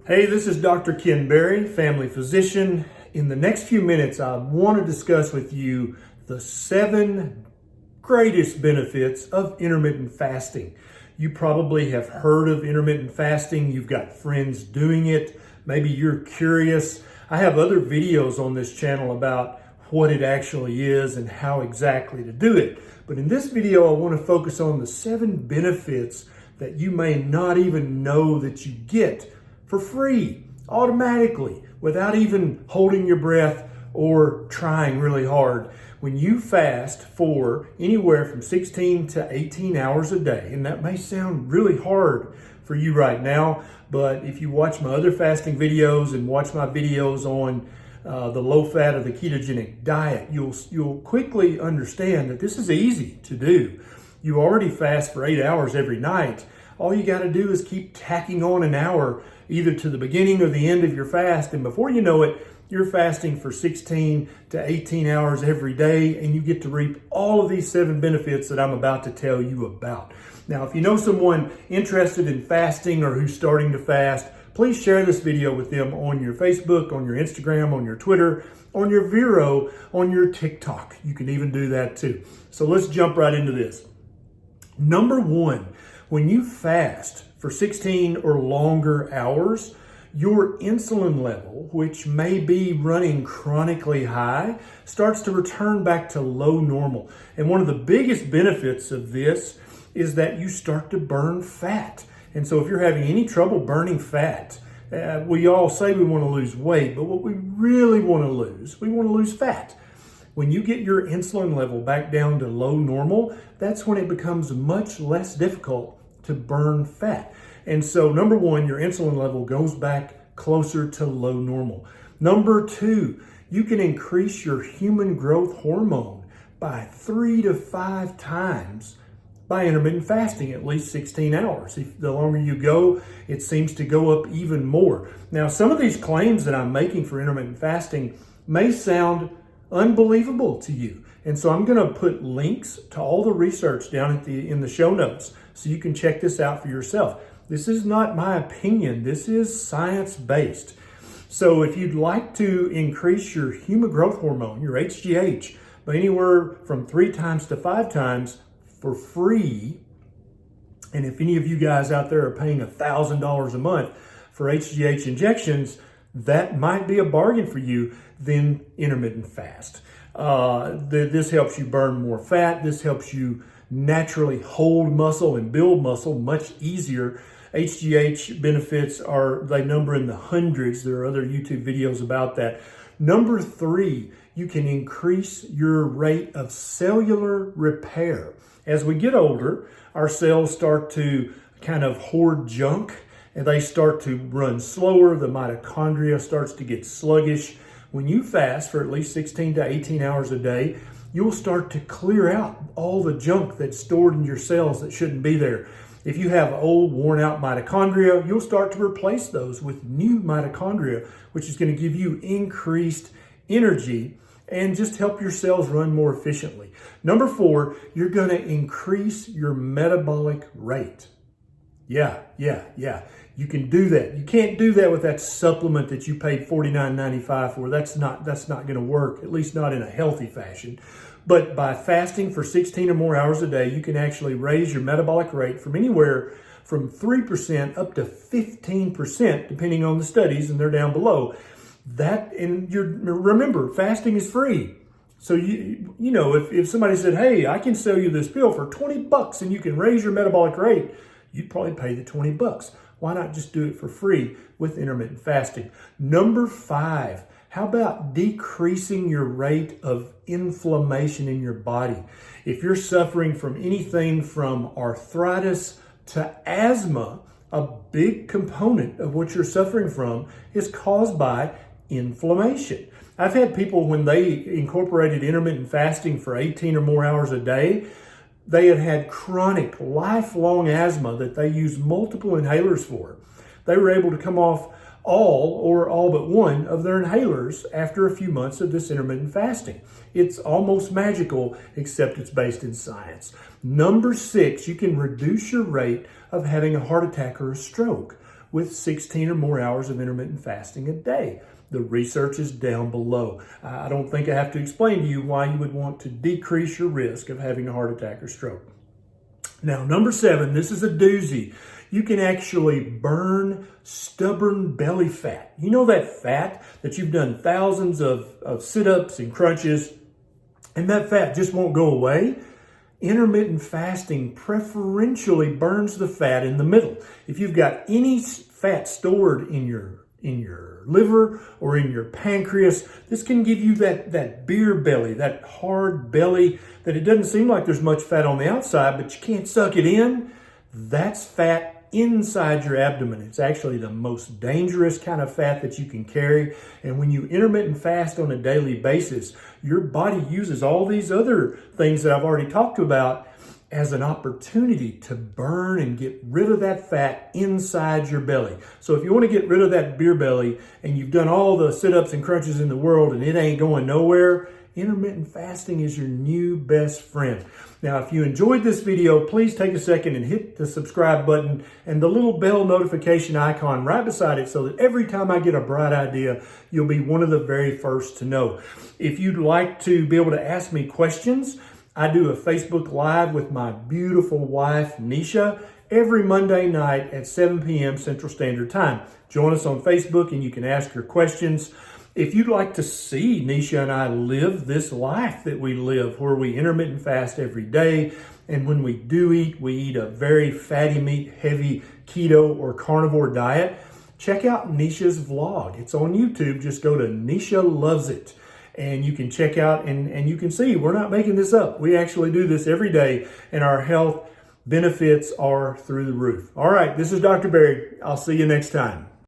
Hey, this is Dr. Ken Berry, family physician. In the next few minutes, I want to discuss with you the 7 greatest benefits of intermittent fasting. You probably have heard of intermittent fasting. You've got friends doing it. Maybe you're curious. I have other videos on this channel about what it actually is and how exactly to do it. But in this video, I want to focus on the 7 benefits that you may not even know that you get for free, automatically, without even holding your breath or trying really hard. When you fast for anywhere from 16 to 18 hours a day, and that may sound really hard for you right now, but if you watch my other fasting videos and watch my videos on the low fat or the ketogenic diet, you'll quickly understand that this is easy to do. You already fast for 8 hours every night. All you got to do is keep tacking on an hour either to the beginning or the end of your fast, and before you know it, you're fasting for 16 to 18 hours every day, and you get to reap all of these 7 benefits that I'm about to tell you about. Now, if you know someone interested in fasting or who's starting to fast, please share this video with them on your Facebook, on your Instagram, on your Twitter, on your Vero, on your TikTok. You can even do that too. So let's jump right into this. Number 1, when you fast for 16 or longer hours, your insulin level, which may be running chronically high, starts to return back to low normal. And one of the biggest benefits of this is that you start to burn fat. And so if you're having any trouble burning fat, we all say we want to lose weight, but what we really want to lose, we want to lose fat. When you get your insulin level back down to low normal, that's when it becomes much less difficult to burn fat. And so number 1, your insulin level goes back closer to low normal. Number 2, you can increase your human growth hormone by 3 to 5 times by intermittent fasting, at least 16 hours. The longer you go, it seems to go up even more. Now, some of these claims that I'm making for intermittent fasting may sound unbelievable to you. And so I'm going to put links to all the research down in the show notes so you can check this out for yourself. This is not my opinion. This is science-based. So if you'd like to increase your human growth hormone, your HGH, by anywhere from 3 times to 5 times for free, and if any of you guys out there are paying $1,000 a month for HGH injections, that might be a bargain for you, then intermittent fast. This helps you burn more fat. This helps you naturally hold muscle and build muscle much easier. HGH benefits they number in the hundreds. There are other YouTube videos about that. Number 3, you can increase your rate of cellular repair. As we get older, our cells start to kind of hoard junk and they start to run slower. The mitochondria starts to get sluggish. When you fast for at least 16 to 18 hours a day, you'll start to clear out all the junk that's stored in your cells that shouldn't be there. If you have old, worn out mitochondria, you'll start to replace those with new mitochondria, which is going to give you increased energy and just help your cells run more efficiently. Number 4, you're going to increase your metabolic rate. Yeah. You can do that. You can't do that with that supplement that you paid $49.95 for. That's not going to work, at least not in a healthy fashion. But by fasting for 16 or more hours a day, you can actually raise your metabolic rate from anywhere from 3% up to 15%, depending on the studies, and they're down below. Remember, fasting is free. So you know, if somebody said, "Hey, I can sell you this pill for $20 and you can raise your metabolic rate," you'd probably pay the $20. Why not just do it for free with intermittent fasting? Number 5, how about decreasing your rate of inflammation in your body? If you're suffering from anything from arthritis to asthma, a big component of what you're suffering from is caused by inflammation. I've had people, when they incorporated intermittent fasting for 18 or more hours a day, they had chronic, lifelong asthma that they used multiple inhalers for. They were able to come off all but one of their inhalers after a few months of this intermittent fasting. It's almost magical, except it's based in science. Number 6, you can reduce your rate of having a heart attack or a stroke. with 16 or more hours of intermittent fasting a day. The research is down below. I don't think I have to explain to you why you would want to decrease your risk of having a heart attack or stroke. Now, number 7, this is a doozy. You can actually burn stubborn belly fat. You know that fat that you've done thousands of sit-ups and crunches, and that fat just won't go away? Intermittent fasting preferentially burns the fat in the middle. If you've got any fat stored in your liver or in your pancreas, this can give you that beer belly, that hard belly that it doesn't seem like there's much fat on the outside, but you can't suck it in. That's fat inside your abdomen. It's actually the most dangerous kind of fat that you can carry. And when you intermittent fast on a daily basis, your body uses all these other things that I've already talked about as an opportunity to burn and get rid of that fat inside your belly. So if you want to get rid of that beer belly and you've done all the sit-ups and crunches in the world and it ain't going nowhere, intermittent fasting is your new best friend. Now, if you enjoyed this video, please take a second and hit the subscribe button and the little bell notification icon right beside it so that every time I get a bright idea, you'll be one of the very first to know. If you'd like to be able to ask me questions, I do a Facebook Live with my beautiful wife, Nisha, every Monday night at 7 p.m. Central Standard Time. Join us on Facebook and you can ask your questions. If you'd like to see Nisha and I live this life that we live, where we intermittent fast every day, and when we do eat, we eat a very fatty meat, heavy keto or carnivore diet, check out Nisha's vlog. It's on YouTube. Just go to Nisha Loves It. And you can check out and you can see we're not making this up. We actually do this every day, and our health benefits are through the roof. All right, this is Dr. Berry. I'll see you next time.